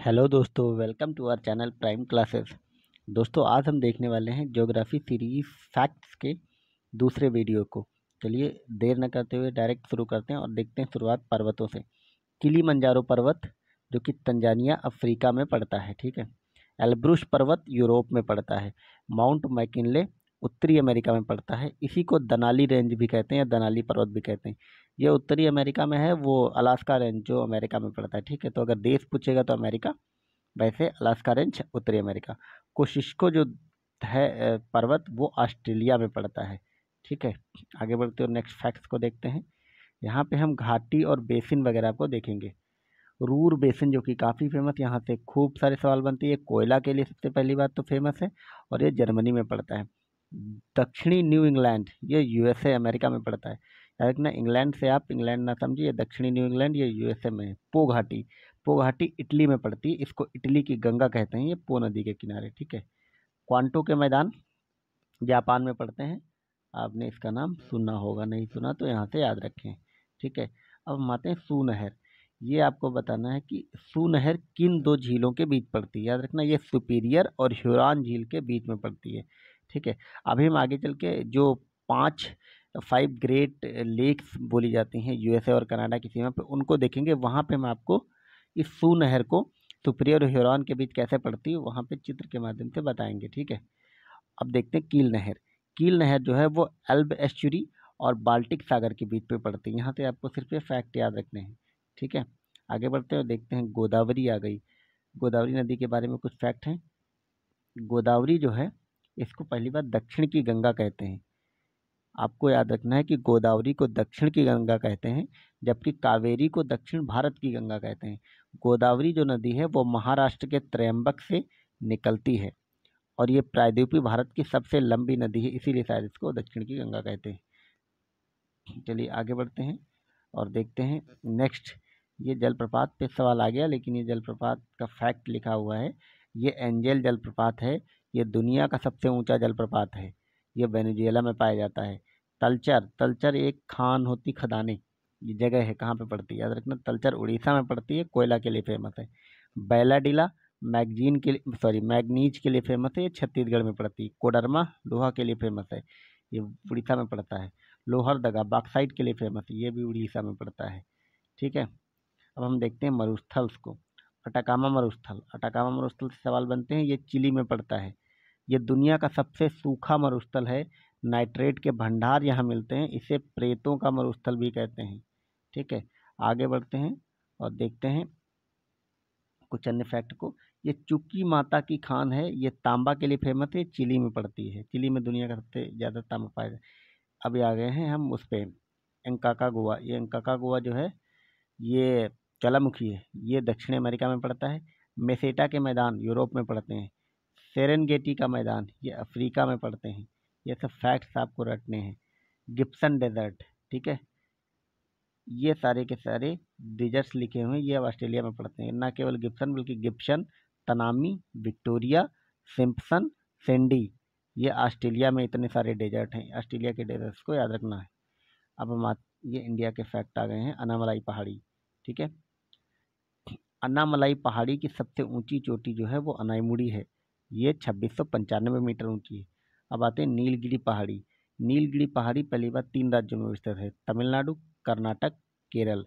Hello दोस्तों, welcome to our channel prime classes. दोस्तों, आज हम देखने वाले हैं ज्योग्राफी सीरीज फैक्ट्स के दूसरे वीडियो को। चलिए देर न करते हुए डायरेक्ट शुरू करते हैं और देखते हैं शुरुआत पर्वतों से। किलीमंजारो पर्वत जो कि तंजानिया अफ्रीका में पड़ता है, ठीक है। एल्ब्रुस पर्वत यूरोप में पड़ता है। माउंट मैकिनले उत्तरी अमेरिका में पड़ता है। इसी को दनाली रेंज भी कहते हैं या दनाली पर्वत भी कहते हैं। ये उत्तरी अमेरिका में है, वो अलास्का रेंज जो अमेरिका में पड़ता है, ठीक है। तो अगर देश पूछेगा तो अमेरिका, वैसे अलास्का रेंज उत्तरी अमेरिका। कोशिस्को जो है पर्वत, वो ऑस्ट्रेलिया में पड़ता है, ठीक है। आगे बढ़ते हुए नेक्स्ट फैक्ट्स को देखते हैं। यहाँ पे हम घाटी और बेसिन वगैरह को देखेंगे। रूर बेसिन जो कि काफ़ी फेमस, यहाँ से खूब सारे सवाल बनते हैं। ये कोयला के लिए सबसे पहली बात तो फेमस है और ये जर्मनी में पड़ता है। दक्षिणी न्यू इंग्लैंड, ये यूएसए अमेरिका में पड़ता है। याद रखना, इंग्लैंड से आप इंग्लैंड ना समझिए, दक्षिणी न्यू इंग्लैंड ये यूएसए में है। पो घाटी इटली में पड़ती है, इसको इटली की गंगा कहते हैं, ये पो नदी के किनारे, ठीक है। क्वांटो के मैदान जापान में पड़ते हैं। आपने इसका नाम सुना होगा, नहीं सुना तो यहाँ से याद रखें, ठीक है। अब हम आते हैं सू नहर। ये आपको बताना है कि सू नहर किन दो झीलों के बीच पड़ती है। याद रखना, ये सुपीरियर और ह्यूरॉन झील के बीच में पड़ती है, ठीक है। अभी हम आगे चल के जो 5 ग्रेट लेक्स बोली जाती हैं यूएसए और कनाडा की सीमा पे, उनको देखेंगे। वहाँ पे हम आपको इस सू नहर को सुपीरियर और ह्यूरॉन के बीच कैसे पड़ती है, वहाँ पे चित्र के माध्यम से बताएंगे, ठीक है। अब देखते हैं कील नहर। कील नहर जो है वो एल्ब एस्चुरी और बाल्टिक सागर के बीच पे पड़ती है। यहाँ से आपको सिर्फ ये फैक्ट याद रखने हैं, ठीक है। आगे बढ़ते हैं और देखते हैं गोदावरी आ गई। गोदावरी नदी के बारे में कुछ फैक्ट हैं। गोदावरी जो है, इसको पहली बार दक्षिण की गंगा कहते हैं। आपको याद रखना है कि गोदावरी को दक्षिण की गंगा कहते हैं, जबकि कावेरी को दक्षिण भारत की गंगा कहते हैं। गोदावरी जो नदी है वो महाराष्ट्र के त्रयंबक से निकलती है और ये प्रायद्वीपीय भारत की सबसे लंबी नदी है, इसीलिए शायद इसको दक्षिण की गंगा कहते हैं। चलिए आगे बढ़ते हैं और देखते हैं नेक्स्ट। ये जलप्रपात पे सवाल आ गया, लेकिन ये जलप्रपात का फैक्ट लिखा हुआ है। ये एंजेल जलप्रपात है। ये दुनिया का सबसे ऊंचा जलप्रपात है। ये वेनेजुएला में पाया जाता है। तलचर, तलचर एक खान होती, खदानें, ये जगह है, कहाँ पे पड़ती है याद रखना। तलचर उड़ीसा में पड़ती है, कोयला के लिए फेमस है। बैलाडीला मैगजीन के लिए, सॉरी मैग्नीज के लिए फेमस है, ये छत्तीसगढ़ में पड़ती है। कोडरमा लोहा के लिए फेमस है, ये उड़ीसा में पड़ता है। लोहरदगा बॉक्साइट के लिए फेमस है, ये भी उड़ीसा में पड़ता है, ठीक है। अब हम देखते हैं मरुस्थल्स को। अटाकामा मरुस्थल, अटाकामा मरुस्थल से सवाल बनते हैं। ये चिली में पड़ता है। ये दुनिया का सबसे सूखा मरुस्थल है। नाइट्रेट के भंडार यहाँ मिलते हैं, इसे प्रेतों का मरुस्थल भी कहते हैं, ठीक है। आगे बढ़ते हैं और देखते हैं कुछ अन्य फैक्ट को। ये चुकी माता की खान है, ये तांबा के लिए फेमस है, चिली में पड़ती है। चिली में दुनिया का सबसे ज़्यादा तांबा पाया जाता है। अभी आ गए हैं हम उस पे, एंकाका गोवा। ये एंकाका गोवा जो है, ये ज्वालामुखी है, ये दक्षिण अमेरिका में पड़ता है। मेसेटा के मैदान यूरोप में पड़ते हैं। सेरेनगेटी का मैदान, ये अफ्रीका में पड़ते हैं। ये सब फैक्ट्स आपको रटने हैं। गिब्सन डेजर्ट, ठीक है, ये सारे के सारे डिजर्ट्स लिखे हुए हैं, ये अब ऑस्ट्रेलिया में पड़ते हैं। ना केवल गिब्सन बल्कि Gibson, Tanami, Victoria, Simpson, sandy, ये ऑस्ट्रेलिया में इतने सारे डेजर्ट हैं। ऑस्ट्रेलिया के डेजर्ट्स को याद रखना है। अब ये इंडिया के फैक्ट आ गए हैं। अनामलाई पहाड़ी, ठीक है। अन्नामलाई पहाड़ी की सबसे ऊंची चोटी जो है वो अनाईमुड़ी है, ये 2695 मीटर ऊंची है। अब आते हैं नीलगिरी पहाड़ी। नीलगिरी पहाड़ी पहली बार 3 राज्यों में विस्तृत है, तमिलनाडु, कर्नाटक, केरल।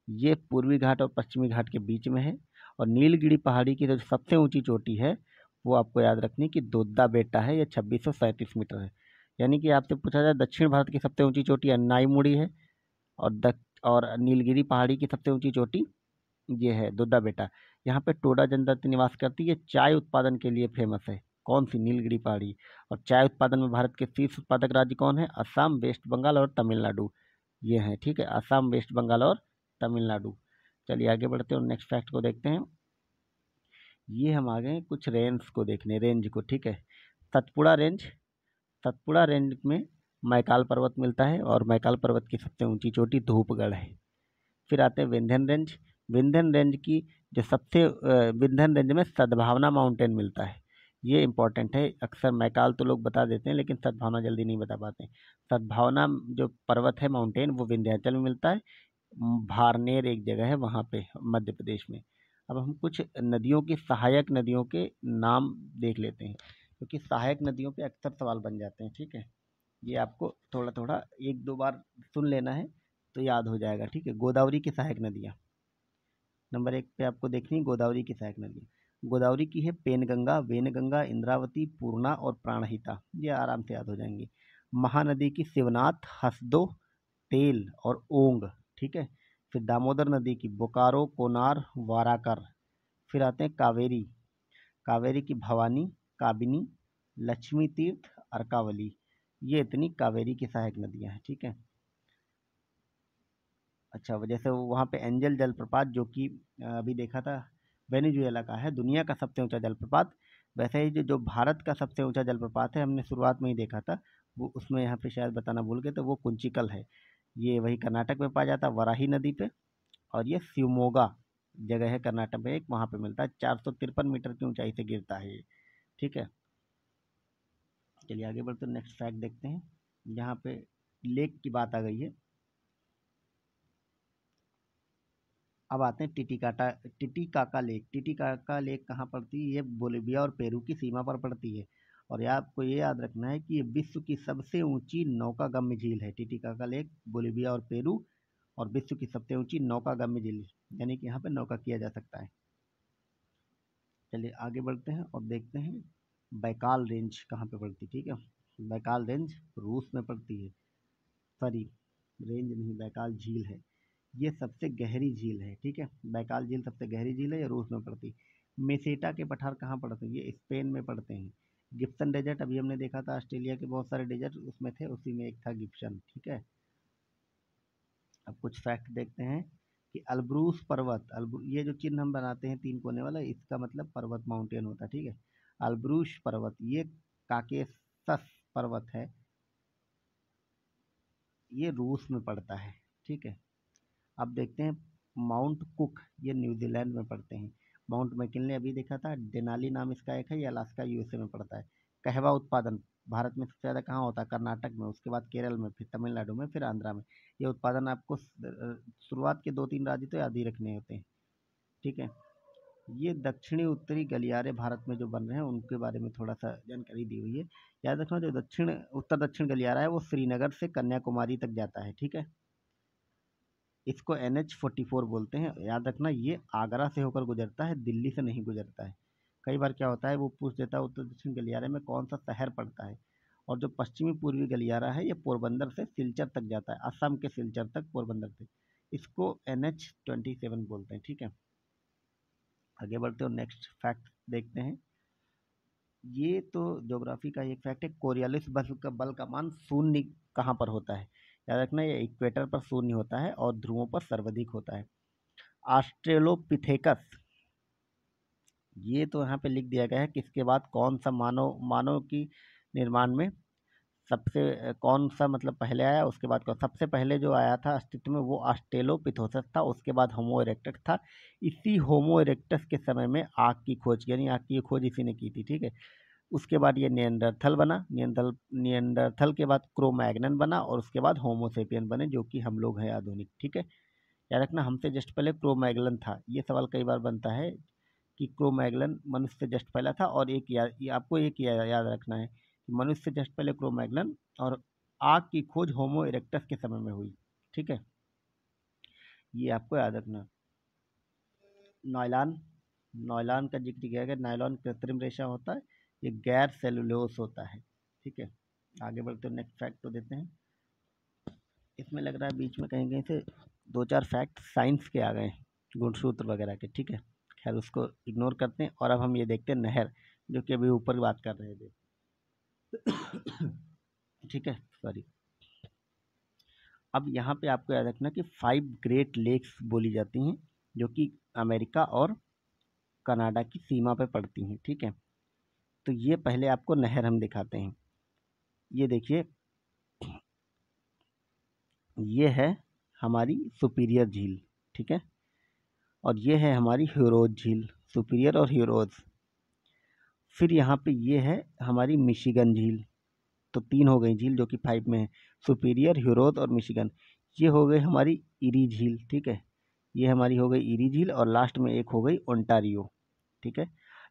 ये पूर्वी घाट और पश्चिमी घाट के बीच में है। और नीलगिरी पहाड़ी की जो सबसे ऊंची चोटी है वो आपको याद रखनी कि दोद्दा बेटा है, ये 2637 मीटर है। यानी कि आपसे पूछा जाए दक्षिण भारत की सबसे ऊंची चोटी अन्नाईमुड़ी है और नीलगिरी पहाड़ी की सबसे ऊंची चोटी ये है दोद्दा बेटा। यहाँ पे टोडा जनजाति निवास करती है, चाय उत्पादन के लिए फेमस है। कौन सी? नीलगिरी पहाड़ी। और चाय उत्पादन में भारत के शीर्ष उत्पादक राज्य कौन है? असम, वेस्ट बंगाल और तमिलनाडु, ये हैं, ठीक है। असम, वेस्ट बंगाल और तमिलनाडु। चलिए आगे बढ़ते हैं और नेक्स्ट फैक्ट को देखते हैं। ये हम आ गए हैं कुछ रेंज को देखने, रेंज को, ठीक है। सतपुड़ा रेंज, सतपुड़ा रेंज में मैकाल पर्वत मिलता है और मैकाल पर्वत की सबसे ऊंची चोटी धूपगढ़ है। फिर आते हैं विंध्यन रेंज। विंध्यन रेंज की जो सबसे विंध्यन रेंज में सद्भावना माउंटेन मिलता है, ये इंपॉर्टेंट है। अक्सर मैकाल तो लोग बता देते हैं लेकिन सद्भावना जल्दी नहीं बता पाते हैं। सद्भावना जो पर्वत है, माउंटेन, वो विंध्याचल में मिलता है। भारनेर एक जगह है वहाँ पे, मध्य प्रदेश में। अब हम कुछ नदियों की सहायक नदियों के नाम देख लेते हैं, क्योंकि सहायक नदियों पे अक्सर सवाल बन जाते हैं। ठीक है, ये आपको थोड़ा थोड़ा एक दो बार सुन लेना है तो याद हो जाएगा। ठीक है, गोदावरी की सहायक नदियाँ नंबर 1 पे आपको देखनी है, गोदावरी की सहायक नदियाँ। गोदावरी की है पेनगंगा, वेनगंगा, इंद्रावती, पूर्णा और प्राणहिता, ये आराम से याद हो जाएंगी। महानदी की शिवनाथ, हसदो, तेल और ओंग। ठीक है, फिर दामोदर नदी की बोकारो, कोनार, वाराकर। फिर आते हैं कावेरी, कावेरी की भवानी, काबिनी, लक्ष्मी तीर्थ, अर्कावली। ये इतनी कावेरी की सहायक नदियाँ हैं। ठीक है, अच्छा, जैसे वहाँ पे एंजल जलप्रपात जो कि अभी देखा था वेनेजुएला का है, दुनिया का सबसे ऊंचा जलप्रपात। वैसे ही जो जो भारत का सबसे ऊंचा जलप्रपात है, हमने शुरुआत में ही देखा था, वो उसमें यहाँ पे शायद बताना भूल गए, तो वो कुंचिकल है। ये वही कर्नाटक में पाया जाता है, वराही नदी पे। और ये शिवमोगा जगह है कर्नाटक में, एक वहाँ पे मिलता है, 453 मीटर की ऊंचाई से गिरता है ये। ठीक है, चलिए आगे बढ़ते नेक्स्ट फैक्ट देखते हैं। यहाँ पे लेक की बात आ गई है, अब आते हैं टिटिकाका लेक। टिटिकाका लेक कहाँ पड़ती है? ये बोलिविया और पेरू की सीमा पर पड़ती है। और ये आपको ये याद रखना है कि ये विश्व की सबसे ऊंची नौकागम्य झील है। टिटिकाका लेक बोलिविया और पेरू, और विश्व की सबसे ऊंची नौकागम्य झील, यानी कि यहाँ पे नौका किया जा सकता है। चलिए आगे बढ़ते हैं और देखते हैं बैकाल रेंज कहाँ पे पड़ती है। ठीक है, बैकाल रेंज रूस में पड़ती है। सॉरी, रेंज नहीं, बैकाल झील है, ये सबसे गहरी झील है। ठीक है, बैकाल झील सबसे गहरी झील है, ये रूस में पड़ती। मेसेटा के पठार कहाँ पड़ते हैं? ये स्पेन में पड़ते हैं। गिब्सन डेजर्ट अभी हमने देखा था, ऑस्ट्रेलिया के बहुत सारे डेजर्ट उसमें थे, उसी में एक था गिब्सन। ठीक है, अब कुछ फैक्ट देखते हैं कि अल्ब्रूस पर्वत, ये जो चिन्ह हम बनाते हैं तीन कोने वाला, इसका मतलब पर्वत, माउंटेन होता है। ठीक है, अल्ब्रूस पर्वत ये काकेसस पर्वत है, ये रूस में पड़ता है। ठीक है, अब देखते हैं माउंट कुक, ये न्यूजीलैंड में पड़ते हैं। माउंट मैकिनले अभी देखा था, डेनाली नाम इसका एक है, ये अलास्का यूएसए में पड़ता है। कहवा उत्पादन भारत में सबसे ज़्यादा कहाँ होता है? कर्नाटक में, उसके बाद केरल में, फिर तमिलनाडु में, फिर आंध्रा में। ये उत्पादन आपको शुरुआत के 2-3 राज्य तो याद ही रखने होते हैं। ठीक है, ये दक्षिणी उत्तरी गलियारे भारत में जो बन रहे हैं उनके बारे में थोड़ा सा जानकारी दी हुई है। याद रखना, जो उत्तर दक्षिण गलियारा है वो श्रीनगर से कन्याकुमारी तक जाता है। ठीक है, इसको NH-44 बोलते हैं। याद रखना, ये आगरा से होकर गुजरता है, दिल्ली से नहीं गुजरता है। कई बार क्या होता है, वो पूछ देता है उत्तर दक्षिण गलियारे में कौन सा शहर पड़ता है। और जो पश्चिमी पूर्वी गलियारा है, ये पोरबंदर से सिलचर तक जाता है, असम के सिलचर तक, पोरबंदर से। इसको NH-27 बोलते हैं। ठीक है, आगे बढ़ते हो, नेक्स्ट फैक्ट देखते हैं। ये तो ज्योग्राफी का एक फैक्ट है, कोरियालिस बल का मान शून्य कहाँ पर होता है? याद रखना, ये इक्वेटर पर शून्य होता है और ध्रुवों पर सर्वाधिक होता है। ऑस्ट्रेलोपिथेकस, ये तो यहाँ पे लिख दिया गया है कि इसके बाद कौन सा मानव मानव की निर्माण में सबसे कौन सा मतलब पहले आया, उसके बाद कौन सबसे पहले जो आया था अस्तित्व में, वो ऑस्ट्रेलोपिथेकस था। उसके बाद होमो इरेक्टस था। इसी होमो इरेक्टस के समय में आग की खोज, यानी आग की खोज इसी ने की थी। ठीक है, उसके बाद ये नियंडरथल बना, नियंडरथल के बाद क्रोमैग्नन बना, और उसके बाद होमोसेपियन बने, जो कि हम लोग हैं आधुनिक। ठीक है, याद रखना, हमसे जस्ट पहले क्रोमैग्लन था। ये सवाल कई बार बनता है कि क्रोमैग्लन मनुष्य से जस्ट पहला था, और एक ये आपको एक याद रखना है कि मनुष्य से जस्ट पहले क्रोमैग्लन, और आग की खोज होमो इरेक्टस के समय में हुई। ठीक है, ये आपको याद रखना। नायलॉन, नायलॉन का जिक्र किया गया। नायलॉन कृत्रिम रेशा होता है, ये गैर सेलुलोस होता है। ठीक है, आगे बढ़ते नेक्स्ट फैक्ट तो देते हैं। इसमें लग रहा है बीच में कहीं कहीं से 2-4 फैक्ट साइंस के आ गए हैं, गुणसूत्र वगैरह के। ठीक है, खैर उसको इग्नोर करते हैं, और अब हम ये देखते हैं नहर, जो कि अभी ऊपर बात कर रहे थे। ठीक है, सॉरी। अब यहाँ पे आपको याद रखना कि 5 ग्रेट लेक्स बोली जाती हैं, जो कि अमेरिका और कनाडा की सीमा पे पड़ती हैं। ठीक है, तो ये पहले आपको नहर हम दिखाते हैं। ये देखिए, ये है हमारी सुपीरियर झील। ठीक है, और ये है हमारी ह्यूरोज झील, सुपीरियर और ह्यूरोज। फिर यहाँ पे ये है हमारी मिशिगन झील। तो 3 हो गई झील जो कि 5 में है, सुपीरियर, ह्यूरोज और मिशिगन। ये हो गई हमारी इरी झील। ठीक है, ये हमारी हो गई ईरी झील और लास्ट में एक हो गई ओंटारियो। ठीक है,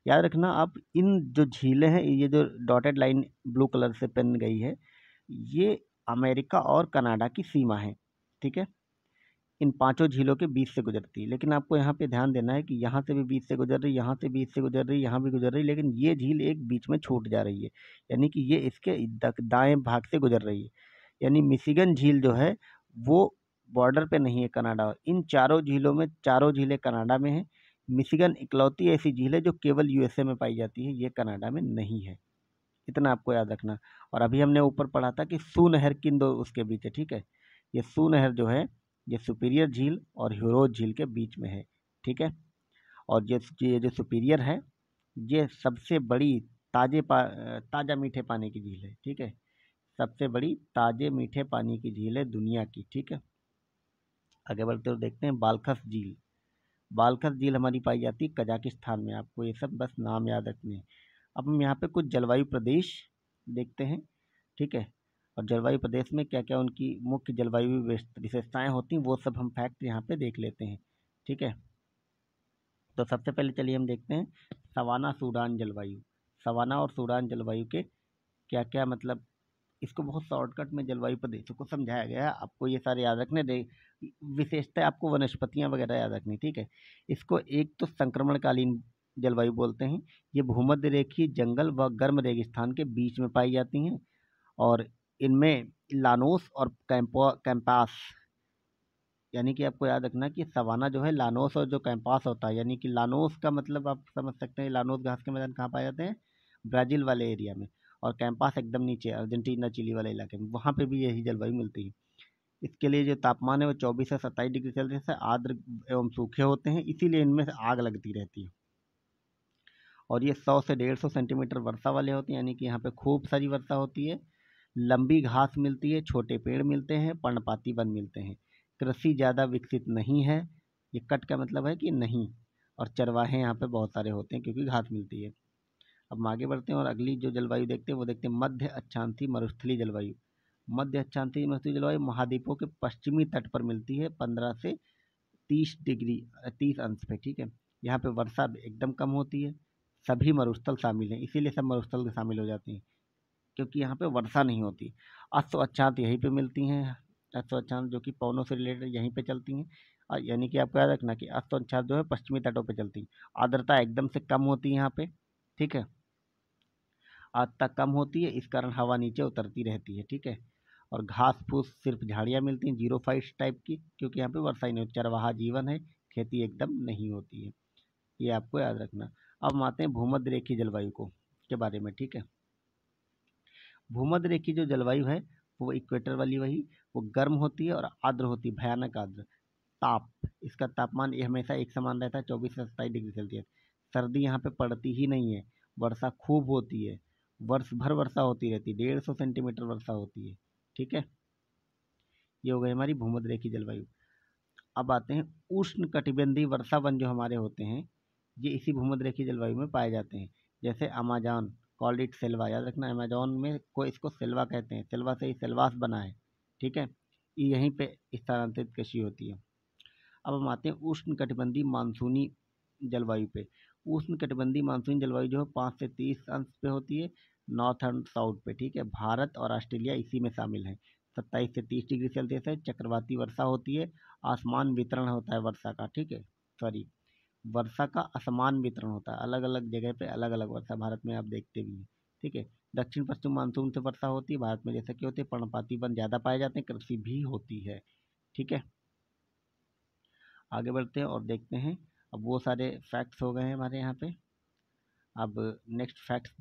याद रखना आप इन जो झीलें हैं, ये जो डॉटेड लाइन ब्लू कलर से पेन गई है, ये अमेरिका और कनाडा की सीमा है। ठीक है, इन पांचों झीलों के बीच से गुजरती है, लेकिन आपको यहाँ पे ध्यान देना है कि यहाँ से भी बीच से गुजर रही, यहाँ से बीच से गुजर रही, यहाँ भी गुजर रही, लेकिन ये झील एक बीच में छूट जा रही है, यानी कि ये इसके दाएं भाग से गुजर रही है। यानी मिशिगन झील जो है वो बॉर्डर पे नहीं है कनाडा और। इन चारों झीलों में चारों झीलें कनाडा में हैं। मिशिगन इकलौती ऐसी झील है जो केवल यूएसए में पाई जाती है, ये कनाडा में नहीं है। इतना आपको याद रखना। और अभी हमने ऊपर पढ़ा था कि सू नहर किन दो उसके बीच है। ठीक है, ये सू नहर जो है ये सुपीरियर झील और ह्यूरोन झील के बीच में है। ठीक है, और ये जो सुपीरियर है ये सबसे बड़ी ताज़ा मीठे पानी की झील है। ठीक है, सबसे बड़ी ताजे मीठे पानी की झील है दुनिया की। ठीक है, आगे बढ़ते हुए देखते हैं बालखस झील। बालखस झील हमारी पाई जाती है कजाकिस्तान में। आपको ये सब बस नाम याद रखने हैं। अब हम यहाँ पे कुछ जलवायु प्रदेश देखते हैं। ठीक है, और जलवायु प्रदेश में क्या क्या उनकी मुख्य जलवायु विशेषताएं होती हैं वो सब हम फैक्ट यहाँ पे देख लेते हैं। ठीक है, तो सबसे पहले चलिए हम देखते हैं सवाना सूडान जलवायु। सवाना और सूडान जलवायु के क्या क्या मतलब, इसको बहुत शॉर्टकट में जलवायु प्रदेशों को समझाया गया है। आपको ये सारे याद रखने दे, विशेषता आपको वनस्पतियां वगैरह याद रखनी। ठीक है, इसको एक तो संक्रमणकालीन जलवायु बोलते हैं। ये भूमध्य रेखीय जंगल व गर्म रेगिस्तान के बीच में पाई जाती हैं और इनमें लानोस और कैंपास, यानी कि आपको याद रखना कि सवाना जो है लानोस और जो कैंपास होता है, यानी कि लानोस का मतलब आप समझ सकते हैं लानोस घास के मैदान कहाँ पाए जाते हैं, ब्राज़ील वाले एरिया में। और कैंपास एकदम नीचे अर्जेंटीना चिली वाले इलाके में, वहाँ पे भी यही जलवायु मिलती है। इसके लिए जो तापमान है वो 24 से 27 डिग्री सेल्सियस है। आर्द्र एवं सूखे होते हैं, इसीलिए इनमें से आग लगती रहती है। और ये 100 से 150 सेंटीमीटर वर्षा वाले होते हैं, यानी कि यहाँ पे खूब सारी वर्षा होती है। लंबी घास मिलती है, छोटे पेड़ मिलते हैं, पर्णपाती वन मिलते हैं। कृषि ज़्यादा विकसित नहीं है। ये कट का मतलब है कि नहीं। और चरवाहे यहाँ पे बहुत सारे होते हैं क्योंकि घास मिलती है। अब हम आगे बढ़ते हैं और अगली जो जलवायु देखते हैं वो देखते हैं मध्य अक्षांशीय मरुस्थलीय जलवायु। मध्य अक्षांशीय मरुस्थलीय जलवायु महाद्वीपों के पश्चिमी तट पर मिलती है 15 से 30 अंश पे। ठीक है, यहाँ पे वर्षा एकदम कम होती है। सभी मरुस्थल शामिल हैं, इसीलिए सब मरुस्थल शामिल हो जाते हैं क्योंकि यहाँ पे वर्षा नहीं होती। अश्व अक्षांश यहीं पे मिलती हैं। अश्व अक्षांश जो कि पवनों से रिलेटेड यहीं पे चलती हैं। यानी कि आपको याद रखना कि अश्व अक्षांश जो है पश्चिमी तटों पे चलती हैं। आर्द्रता एकदम से कम होती है यहाँ पे। ठीक है, आर्द्रता कम होती है, इस कारण हवा नीचे उतरती रहती है। ठीक है, और घास फूस सिर्फ झाड़ियाँ मिलती हैं जीरोफाइट्स टाइप की, क्योंकि यहाँ पे वर्षा ही नहीं होती। चरवाहा जीवन है, खेती एकदम नहीं होती है। ये आपको याद रखना। अब हम आते हैं भूमध्य रेखीय जलवायु को के बारे में। ठीक है, भूमध्य रेखीय जो जलवायु है वो इक्वेटर वाली वही, वो गर्म होती है और आर्द्र होती है, भयानक आर्द्र। ताप, इसका तापमान ये हमेशा एक समान रहता है 24 से 27 डिग्री सेल्सियस। सर्दी यहाँ पे पड़ती ही नहीं है। वर्षा खूब होती है, वर्ष भर वर्षा होती रहती है, 150 सेंटीमीटर वर्षा होती है। ठीक है, ये हो गई हमारी भूमध्य रेखीय जलवायु। अब आते हैं उष्ण कटिबंधीय वर्षा वन जो हमारे होते हैं, ये इसी भूमध्य रेखीय जलवायु में पाए जाते हैं। जैसे अमेजॉन, कॉल्ड इट सेल्वा, याद रखना अमेजॉन में को इसको सेल्वा कहते हैं, सेल्वा से ही सेल्वास बना है। ठीक है, ये यहीं पे स्थानांतरित कृषि होती है। अब हम आते हैं उष्ण कटिबंधीय मानसूनी जलवायु पे। उष्ण कटिबंधीय मानसूनी जलवायु जो है 5 से 30 अंश पे होती है, नॉर्थ एंड साउथ पे। ठीक है, भारत और ऑस्ट्रेलिया इसी में शामिल हैं। 27 से 30 डिग्री सेल्सियस है, चक्रवाती वर्षा होती है, आसमान वितरण होता है वर्षा का। ठीक है, सॉरी, वर्षा का असमान वितरण होता है, अलग अलग जगह पे अलग अलग वर्षा भारत में आप देखते भी हैं। ठीक है, दक्षिण पश्चिम मानसून से वर्षा होती है भारत में, जैसे कि होते हैं पर्णपाती वन ज़्यादा पाए जाते हैं, कृषि भी होती है। ठीक है, आगे बढ़ते हैं और देखते हैं। अब वो सारे फैक्ट्स हो गए हैं हमारे यहाँ पे। अब नेक्स्ट फैक्ट्स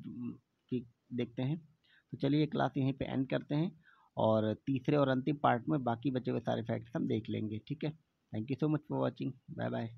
की देखते हैं। तो चलिए क्लास यहीं पे एंड करते हैं और तीसरे और अंतिम पार्ट में बाकी बचे हुए सारे फैक्ट्स हम देख लेंगे। ठीक है, thank you so much for watching, bye bye.